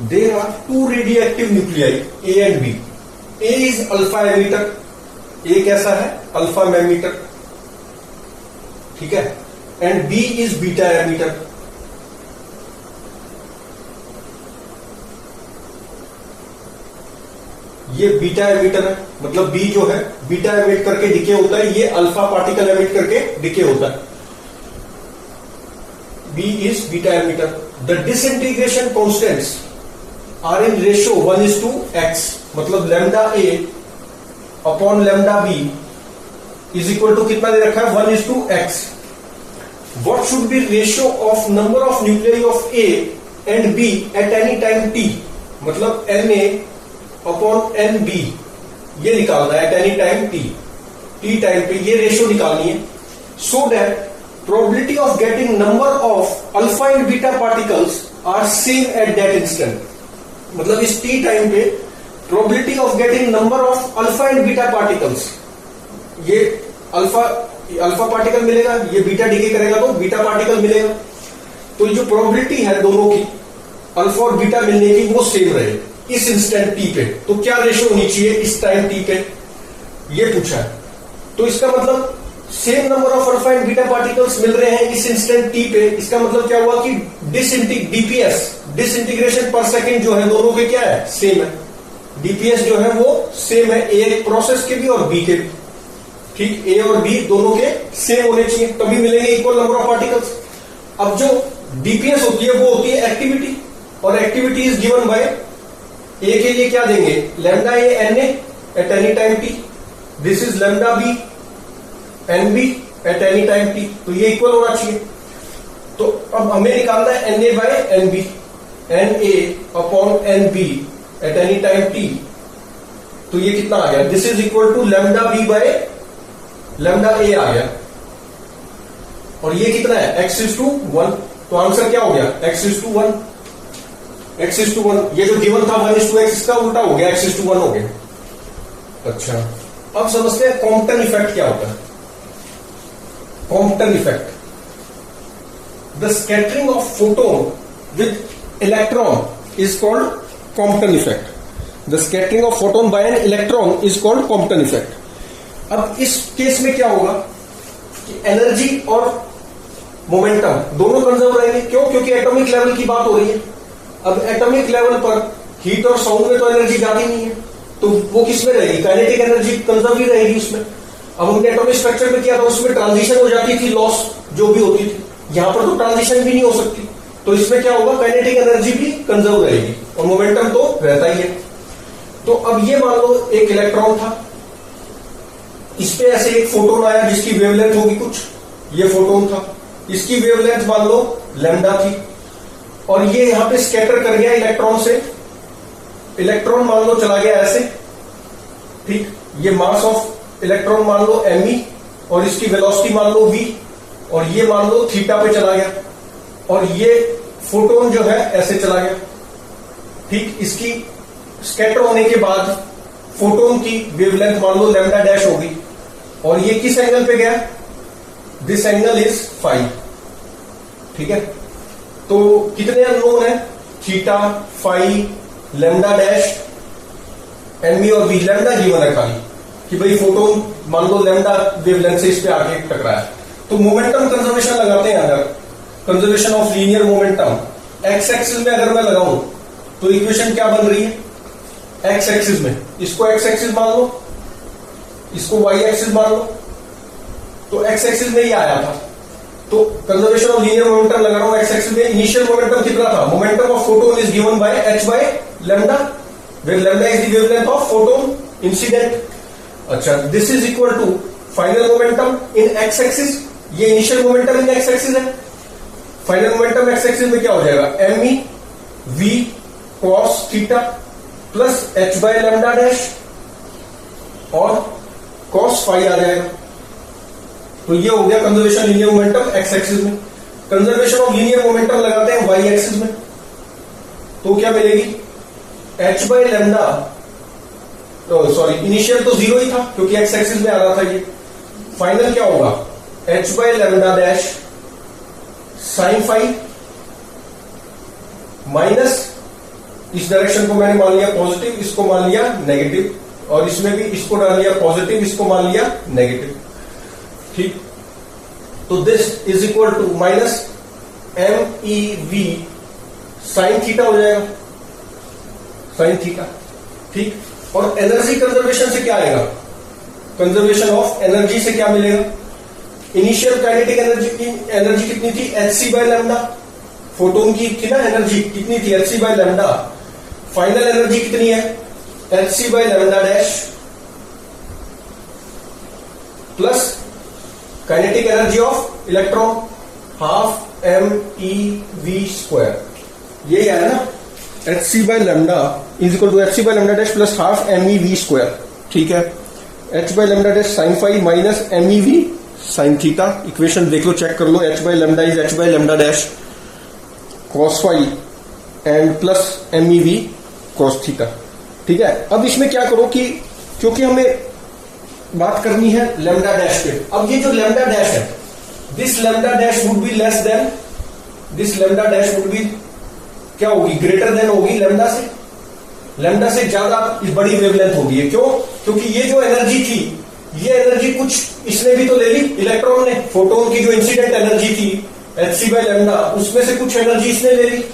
There are two radioactive nuclei A and B. A is alpha emitter. A कैसा है? Alpha emitter. ठीक है. And B is beta emitter. ये beta emitter है, मतलब B जो है बीटा एमिट करके डिके होता है, ये अल्फा पार्टिकल एमिट करके डिके होता है. B is beta emitter. The disintegration constants are in ratio 1:x, मतलब lambda A upon lambda B is equal to कितना दे रखा है? 1:x. What should be ratio of number of nuclei of A and B at any time T, मतलब Na upon N B ये निकालना है at any time T time पे, ये रेशियो निकालनी है. सो that probability of getting number of alpha and beta particles are same at that instant, मतलब इस टी टाइम पे probability of getting number of alpha and beta particles, ये alpha particle मिलेगा, ये बीटा डिके करेगा तो बीटा पार्टिकल मिलेगा. तो ये जो प्रोबेबिलिटी है दोनों की अल्फा और बीटा मिलने की वो सेम रहे इस इंस्टेंट टी पे. तो क्या रेशियो होनी चाहिए इस टाइम टी पे, ये पूछा है. तो इसका मतलब same number of alpha and beta particles मिल रहे हैं इस इंस्टेंट टी पे. इसका मतलब क्या हुआ कि डीपीएस डिसइंटीग्रेशन पर सेकेंड जो है दोनों के क्या है? सेम है. डीपीएस जो है वो सेम है ए प्रोसेस के भी और बी के भी. ठीक, ए और बी दोनों के सेम होने चाहिए तभी मिलेंगे इक्वल नंबर ऑफ पार्टिकल्स. अब जो डीपीएस होती है वो होती है एक्टिविटी, और activity is given by A के लिए क्या देंगे? Lambda A N A at any time T. This is lambda B N B at any time T. तो ये इक्वल होना चाहिए. तो अब हमें निकालना है N A by N B, N A upon N B at any time T. तो ये कितना आ गया? This is equal to lambda B by lambda A आ गया. और ये कितना है? x:1. तो आंसर क्या हो गया? x:1. x:1. ये जो गिवन था 1:x, इसका उल्टा हो गया, x:1 हो गया. अच्छा, अब समझते हैं कॉम्पटन इफेक्ट क्या होता है. Compton effect, the scattering of photon with electron is called Compton effect. The scattering of photon by an electron is called Compton effect. अब इस केस में क्या होगा कि एनर्जी और मोमेंटम दोनों कंजर्व रहेंगे. क्यों? क्योंकि एटॉमिक लेवल की बात हो रही है. अब एटॉमिक लेवल पर हीट और साउंड में तो एनर्जी जाती नहीं है, तो वो किस में रहेगी? काइनेटिक एनर्जी कंजर्व ही रहेगी उसमें. अब हमने एटॉमिक स्ट्रक्चर में किया था, उसमें ट्रांजिशन हो जाती थी, लॉस जो भी होती थी. यहां पर तो ट्रांजिशन भी नहीं हो सकती, तो इसमें क्या होगा? काइनेटिक एनर्जी भी कंजर्व रहेगी और मोमेंटम तो रहता ही है. तो अब ये मान लो एक इलेक्ट्रॉन था, इस पे ऐसे एक फोटोन आया जिसकी वेवलेंथ होगी कुछ, ये फोटोन था, इसकी वेवलेंथ मान लो लैम्डा थी, और ये यहां पे स्कैटर कर गया इलेक्ट्रॉन से. इलेक्ट्रॉन मान लो चला गया ऐसे. ठीक, ये मास ऑफ इलेक्ट्रॉन मान लो me और इसकी वेलोसिटी मान लो v, और ये मान लो थीटा पे चला गया, और ये फोटोन जो है ऐसे चला गया. ठीक, इसकी स्कैटर होने के बाद फोटोन की वेवलेंथ मान लो लैम्डा डैश होगी, और ये किस एंगल पे गया? This angle is phi. ठीक है, तो कितने अननोन है? थीटा, फाई, लैम्डा डैश, एनमी और वी. लैम्डा गिवन है खाली कि भाई फोटोन मान लो लैम्डा वेवलेंथ से इस पे आके टकराया. तो मोमेंटम कंजर्वेशन लगाते हैं. अगर conservation of linear momentum X axis में अगर मैं लगाऊं तो इक्वेशन क्या बन रही है? एक्स एक्सिस में इसको एक्स एक्सिस मान लो, इसको वाई एक्सिस मान लो. तो एक्स एक्सिस में ही आया था, तो कंजर्वेशन ऑफ लीनियर मोमेंटम लगा रहा हूं एक्स एक्सिस में. इनिशियल मोमेंटम कितना था? Momentum of photon is given by h by lambda, where lambda is the wavelength of photon incident. अच्छा, this is equal to final momentum in X axis. ये initial momentum in X axis है. Final momentum X axis में क्या हो जाएगा? me v cos theta plus h by lambda dash और cos phi आ जाएगा. तो ये हो गया conservation linear momentum X axis में. कंजर्वेशन ऑफ लीनियर मोमेंटम लगाते हैं वाई एक्सिस में, तो क्या मिलेगी? h by lambda, sorry initial तो जीरो ही था क्योंकि एक्स एक्सिस में आ रहा था ये. फाइनल क्या होगा? h by lambda dash sine phi minus इस डायरेक्शन को मैंने मान लिया पॉजिटिव, इसको मान लिया नेगेटिव, और इसमें भी इसको डाल लिया पॉजिटिव, इसको मान लिया नेगेटिव। ठीक, तो this is equal to minus MEV sine theta हो जाएगा, साइन थीटा। ठीक, और एनर्जी कंजर्वेशन से क्या आएगा, कंजर्वेशन ऑफ एनर्जी से क्या मिलेगा, इनिशियल काइनेटिक एनर्जी कितनी थी, hc बाय लैम्डा, फोटोन की थी ना एनर्जी कितनी थी, hc by lambda. Final energy कितनी है, hc by lambda dash plus kinetic energy of electron half MEV square, यही आया ना, hc by lambda is equal to hc by lambda dash plus half MEV square. ठीक है, h by lambda dash sine phi minus MEV sine theta. Equation देख लो, check कर लो, h by lambda is h by lambda dash cos phi and plus MEV cos theta. ठीक है, अब इसमें क्या करो कि क्योंकि हमें बात करनी है लैम्डा डैश पे, अब ये जो लैम्डा डैश है, this lambda dash would be less than, this lambda dash would be क्या होगी, ग्रेटर देन होगी लैम्डा से, लैम्डा से ज्यादा बड़ी वेवलेंथ होगी। क्यों, क्योंकि ये जो एनर्जी थी, ये एनर्जी कुछ इसने भी तो ले ली, इलेक्ट्रॉन ने, फोटोन की जो इंसिडेंट एनर्जी थी hc बाय लैम्डा, उसमें से कुछ एनर्जी इसने ले ली,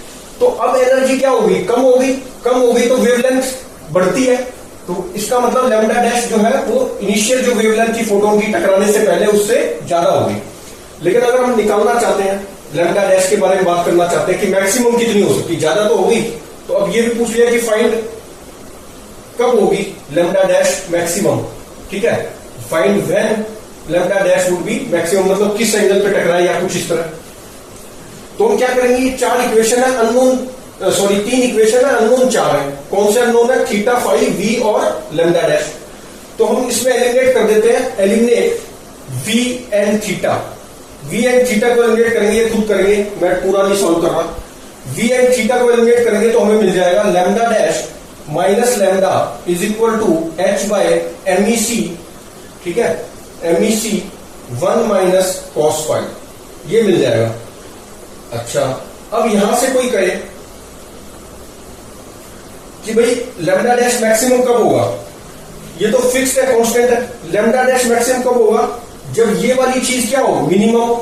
तो अब एनर्जी क्या होगी, कम होगी, कम होगी तो वेवलेंथ बढ़ती है, तो इसका मतलब लैम्डा डैश जो है वो इनिशियल जो वेवलेंथ थी फोटोन की टकराने से पहले उससे ज्यादा होगी। लेकिन अगर हम निकालना चाहते हैं, लैम्डा डैश के बारे में बात करना चाहते हैं कि मैक्सिमम कितनी हो सकती, ज्यादा तो होगी, तो अब ये भी पूछ लिया कि फाइंड कब होगी लैम्डा डैश मैक्सिमम। ठीक है, find when lambda dash would be maximum, मतलब किस एंगल पे टकराए या कुछ इस तरह। तो हम क्या करेंगे, ये चार इक्वेशन है अननोन, सॉरी तीन इक्वेशन है अननोन, चार है, कौन से अननोन है, थीटा फाई वी और लैम्डा डैश। तो हम इसमें एलिमिनेट कर देते हैं, eliminate v and theta, v and theta को एलिमिनेट करेंगे, ये खुद करेंगे, मैं पूरा नहीं सॉल्व कर रहा। वी एंड थीटा को एलिमिनेट करेंगे तो हमें मिल जाएगा lambda dash minus lambda is equal to h by MEC। ठीक है, MEC 1 माइनस कॉस फाई, ये मिल जाएगा। अच्छा, अब यहां से कोई कहे कि भाई लैम्डा डैश मैक्सिमम कब होगा, ये तो फिक्स्ड है, कांस्टेंट है, लैम्डा डैश मैक्सिमम कब होगा, जब ये वाली चीज क्या हो, मिनिमम,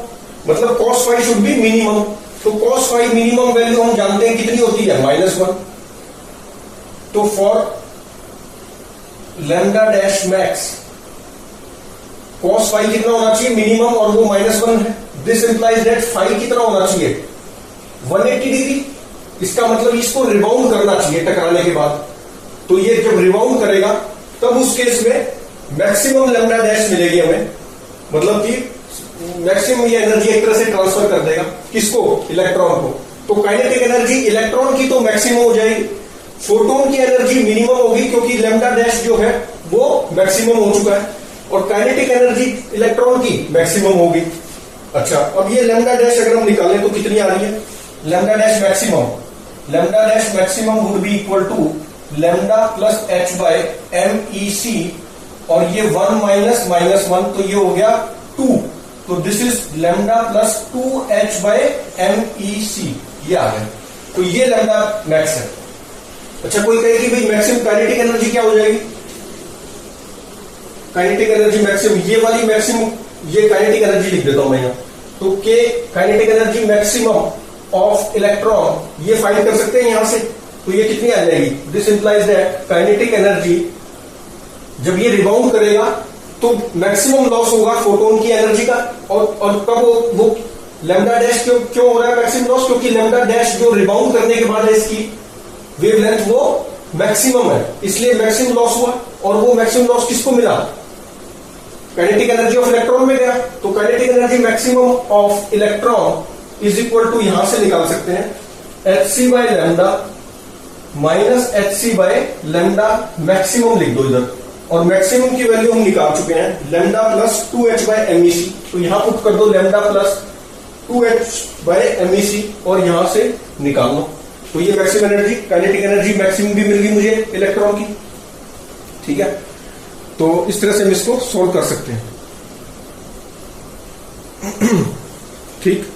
मतलब cos phi should be minimum. तो कॉस फाई मिनिमम वैल्यू हम जानते हैं कितनी होती है, -1। तो for lambda dash max cos phi कितना होना चाहिए मिनिमम, और वो -1 है। दिस इंप्लाइज दैट फाई कितना होना चाहिए, 180 डिग्री। इसका मतलब इसको रिबाउंड करना चाहिए टकराने के बाद, तो ये जब रिबाउंड करेगा तब उस केस में मैक्सिमम लैम्डा डैश मिलेगी हमें, मतलब कि मैक्सिमम ये एनर्जी एक तरह से ट्रांसफर कर देगा, किसको, इलेक्ट्रॉन को। तो काइनेटिक एनर्जी इलेक्ट्रॉन की तो मैक्सिमम हो जाएगी, फोटोन की एनर्जी मिनिमम होगी, क्योंकि लैम्डा डैश जो है वो मैक्सिमम हो चुका है, और काइनेटिक एनर्जी इलेक्ट्रॉन की मैक्सिमम होगी। अच्छा, अब ये लैम्डा डैश अगर हम निकालें तो कितनी आ रही है, lambda dash maximum, lambda dash maximum would be equal to lambda plus h by MEC, और ये 1 माइनस -1, तो ये हो गया 2, तो this is lambda plus 2h by MEC, ये आ गया। तो ये लैम्डा मैक्स है। अच्छा, कोई कहे कि भाई मैक्सिमम काइनेटिक एनर्जी क्या हो जाएगी, काइनेटिक एनर्जी मैक्सिमम, ये वाली मैक्सिमम, ये काइनेटिक एनर्जी लिख देता हूं मैं यहां, तो के kinetic energy maximum of electron, ये फाइंड कर सकते हैं यहां से, तो ये कितनी आ जाएगी, this implies that kinetic energy जब ये रिबाउंड करेगा तो मैक्सिमम लॉस होगा फोटोन की एनर्जी का, और कब वो लैम्डा डैश क्यों हो रहा है मैक्सिमम लॉस, क्योंकि लैम्डा डैश जो रिबाउंड करने के बाद है इसकी वेवलेंथ वो मैक्सिमम है, इसलिए मैक्सिमम लॉस हुआ, और वो मैक्सिमम लॉस किसको मिला, काइनेटिक एनर्जी ऑफ इलेक्ट्रॉन में गया। तो kinetic energy maximum of electron is equal to, यहां से निकाल सकते हैं, hc by lambda minus hc by lambda maximum लिख दो इधर, और मैक्सिमम की वैल्यू हम निकाल चुके हैं, lambda plus 2h by MEC, तो यहां पुट कर दो lambda plus 2h by MEC, और यहां से निकाल लो, तो ये maximum energy, kinetic energy maximum भी मिल गई मुझे इलेक्ट्रॉन की। ठीक है, तो इस तरह से हम इसको सोल्व कर सकते हैं। ठीक।